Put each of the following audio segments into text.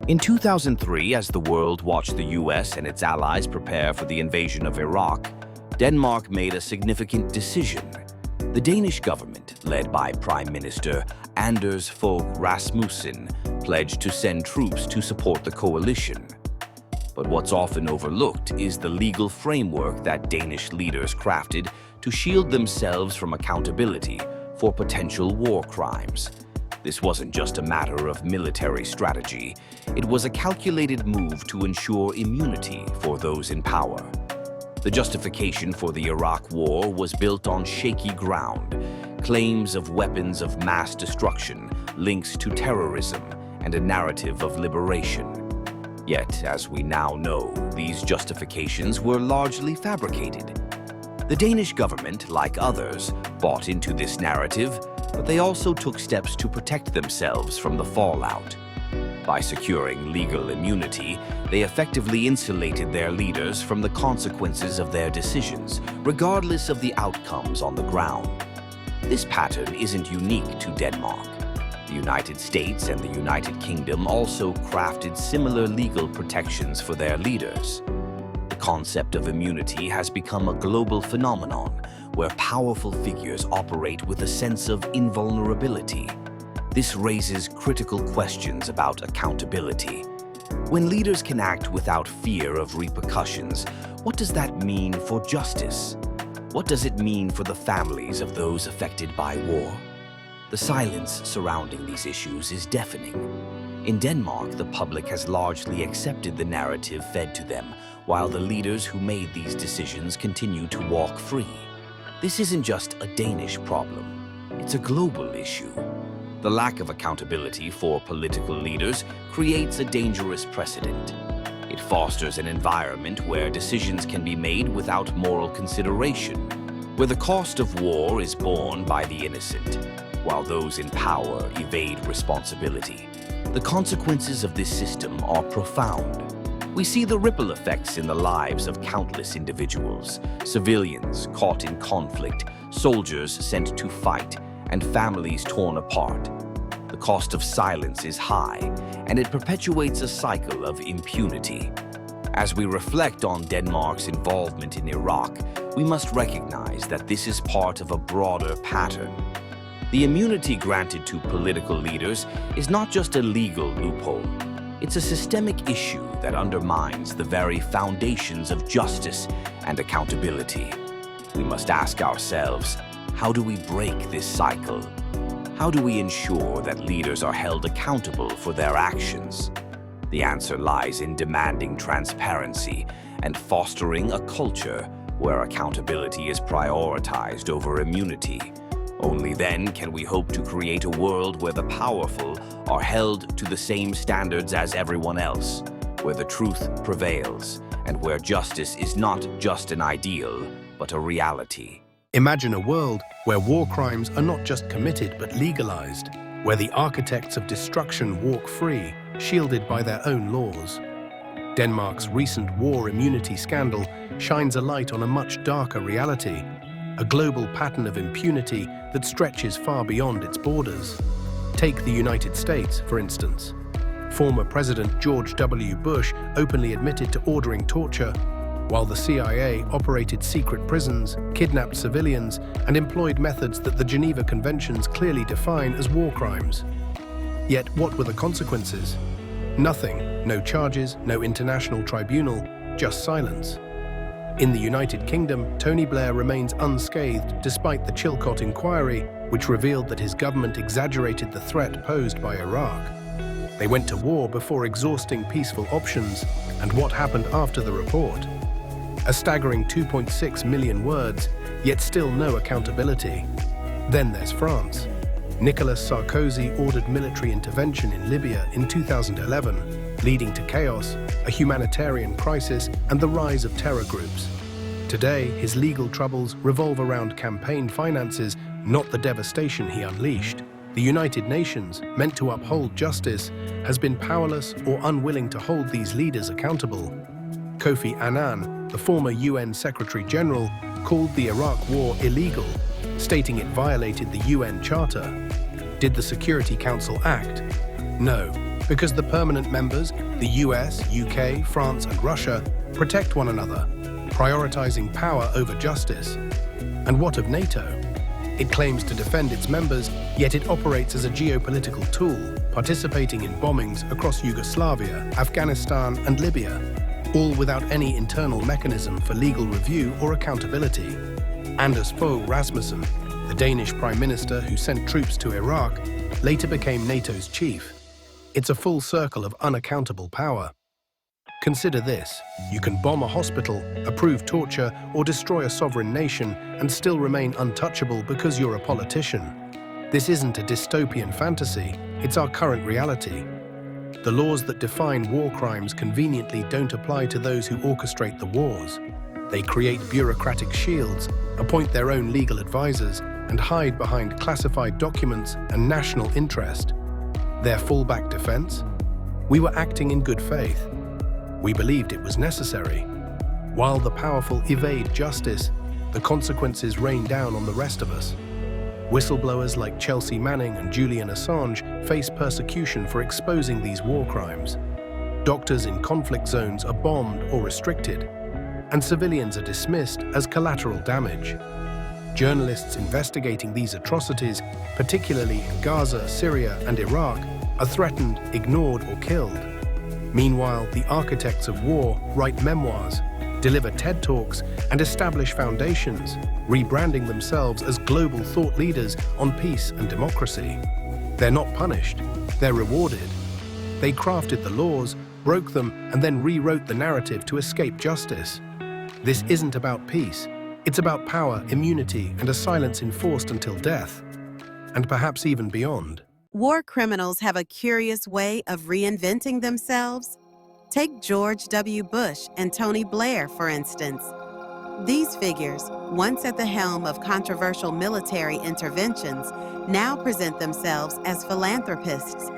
In 2003, as the world watched the US and its allies prepare for the invasion of Iraq, Denmark made a significant decision. The Danish government, led by Prime Minister Anders Fogh Rasmussen, pledged to send troops to support the coalition. But what's often overlooked is the legal framework that Danish leaders crafted to shield themselves from accountability for potential war crimes. This wasn't just a matter of military strategy. It was a calculated move to ensure immunity for those in power. The justification for the Iraq War was built on shaky ground, claims of weapons of mass destruction, links to terrorism, and a narrative of liberation. Yet, as we now know, these justifications were largely fabricated. The Danish government, like others, bought into this narrative, but they also took steps to protect themselves from the fallout. By securing legal immunity, they effectively insulated their leaders from the consequences of their decisions, regardless of the outcomes on the ground. This pattern isn't unique to Denmark. The United States and the United Kingdom also crafted similar legal protections for their leaders. The concept of immunity has become a global phenomenon where powerful figures operate with a sense of invulnerability. This raises critical questions about accountability. When leaders can act without fear of repercussions, what does that mean for justice? What does it mean for the families of those affected by war? The silence surrounding these issues is deafening. In Denmark, the public has largely accepted the narrative fed to them, while the leaders who made these decisions continue to walk free. This isn't just a Danish problem. It's a global issue. The lack of accountability for political leaders creates a dangerous precedent. It fosters an environment where decisions can be made without moral consideration, where the cost of war is borne by the innocent, while those in power evade responsibility. The consequences of this system are profound. We see the ripple effects in the lives of countless individuals, civilians caught in conflict, soldiers sent to fight, and families torn apart. The cost of silence is high, and it perpetuates a cycle of impunity. As we reflect on Denmark's involvement in Iraq, we must recognize that this is part of a broader pattern. The immunity granted to political leaders is not just a legal loophole. It's a systemic issue that undermines the very foundations of justice and accountability. We must ask ourselves, how do we break this cycle? How do we ensure that leaders are held accountable for their actions? The answer lies in demanding transparency and fostering a culture where accountability is prioritized over immunity. Only then can we hope to create a world where the powerful are held to the same standards as everyone else, where the truth prevails, and where justice is not just an ideal, but a reality. Imagine a world where war crimes are not just committed but legalized, where the architects of destruction walk free, shielded by their own laws. Denmark's recent war immunity scandal shines a light on a much darker reality, a global pattern of impunity that stretches far beyond its borders. Take the United States, for instance. Former President George W. Bush openly admitted to ordering torture, while the CIA operated secret prisons, kidnapped civilians, and employed methods that the Geneva Conventions clearly define as war crimes. Yet what were the consequences? Nothing. No charges, no international tribunal, just silence. In the United Kingdom, Tony Blair remains unscathed despite the Chilcot inquiry, which revealed that his government exaggerated the threat posed by Iraq. They went to war before exhausting peaceful options, and what happened after the report? A staggering 2.6 million words, yet still no accountability. Then there's France. Nicolas Sarkozy ordered military intervention in Libya in 2011, leading to chaos, a humanitarian crisis, and the rise of terror groups. Today, his legal troubles revolve around campaign finances, not the devastation he unleashed. The United Nations, meant to uphold justice, has been powerless or unwilling to hold these leaders accountable. Kofi Annan, the former UN Secretary General, called the Iraq War illegal, stating it violated the UN Charter. Did the Security Council act? No. Because the permanent members, the US, UK, France, and Russia, protect one another, prioritizing power over justice. And what of NATO? It claims to defend its members, yet it operates as a geopolitical tool, participating in bombings across Yugoslavia, Afghanistan, and Libya, all without any internal mechanism for legal review or accountability. Anders Fogh Rasmussen, the Danish Prime Minister who sent troops to Iraq, later became NATO's chief. It's a full circle of unaccountable power. Consider this: you can bomb a hospital, approve torture, or destroy a sovereign nation and still remain untouchable because you're a politician. This isn't a dystopian fantasy, it's our current reality. The laws that define war crimes conveniently don't apply to those who orchestrate the wars. They create bureaucratic shields, appoint their own legal advisors, and hide behind classified documents and national interest. Their fallback defense? We were acting in good faith. We believed it was necessary. While the powerful evade justice, the consequences rain down on the rest of us. Whistleblowers like Chelsea Manning and Julian Assange face persecution for exposing these war crimes. Doctors in conflict zones are bombed or restricted, and civilians are dismissed as collateral damage. Journalists investigating these atrocities, particularly in Gaza, Syria, and Iraq, are threatened, ignored, or killed. Meanwhile, the architects of war write memoirs, deliver TED Talks, and establish foundations, rebranding themselves as global thought leaders on peace and democracy. They're not punished, they're rewarded. They crafted the laws, broke them, and then rewrote the narrative to escape justice. This isn't about peace. It's about power, immunity, and a silence enforced until death, and perhaps even beyond. War criminals have a curious way of reinventing themselves. Take George W. Bush and Tony Blair, for instance. These figures, once at the helm of controversial military interventions, now present themselves as philanthropists.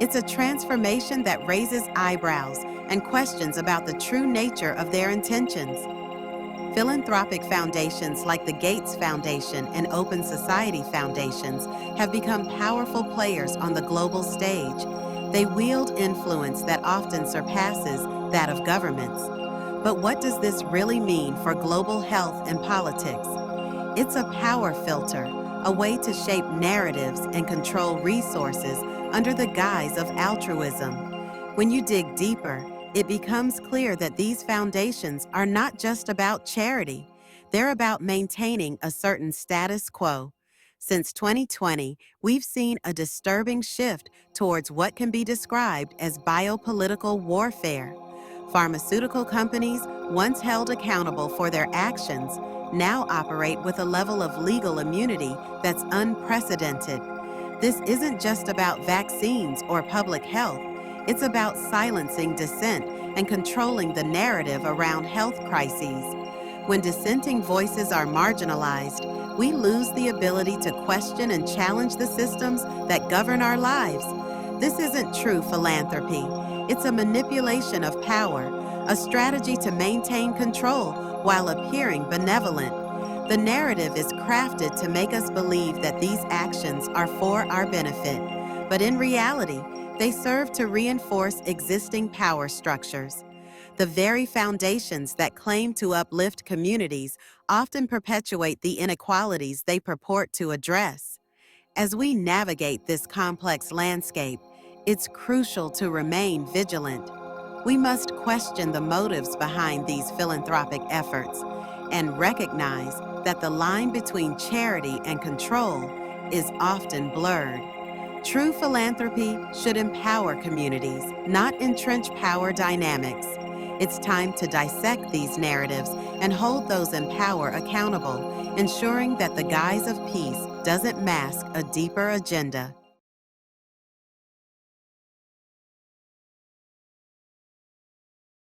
It's a transformation that raises eyebrows and questions about the true nature of their intentions. Philanthropic foundations like the Gates Foundation and Open Society Foundations have become powerful players on the global stage. They wield influence that often surpasses that of governments. But what does this really mean for global health and politics? It's a power filter, a way to shape narratives and control resources under the guise of altruism. When you dig deeper, it becomes clear that these foundations are not just about charity. They're about maintaining a certain status quo. Since 2020, we've seen a disturbing shift towards what can be described as biopolitical warfare. Pharmaceutical companies, once held accountable for their actions, now operate with a level of legal immunity that's unprecedented. This isn't just about vaccines or public health. It's about silencing dissent and controlling the narrative around health crises. When dissenting voices are marginalized, we lose the ability to question and challenge the systems that govern our lives. This isn't true philanthropy. It's a manipulation of power, a strategy to maintain control while appearing benevolent. The narrative is crafted to make us believe that these actions are for our benefit, but in reality, they serve to reinforce existing power structures. The very foundations that claim to uplift communities often perpetuate the inequalities they purport to address. As we navigate this complex landscape, it's crucial to remain vigilant. We must question the motives behind these philanthropic efforts and recognize that the line between charity and control is often blurred. True philanthropy should empower communities, not entrench power dynamics. It's time to dissect these narratives and hold those in power accountable, ensuring that the guise of peace doesn't mask a deeper agenda.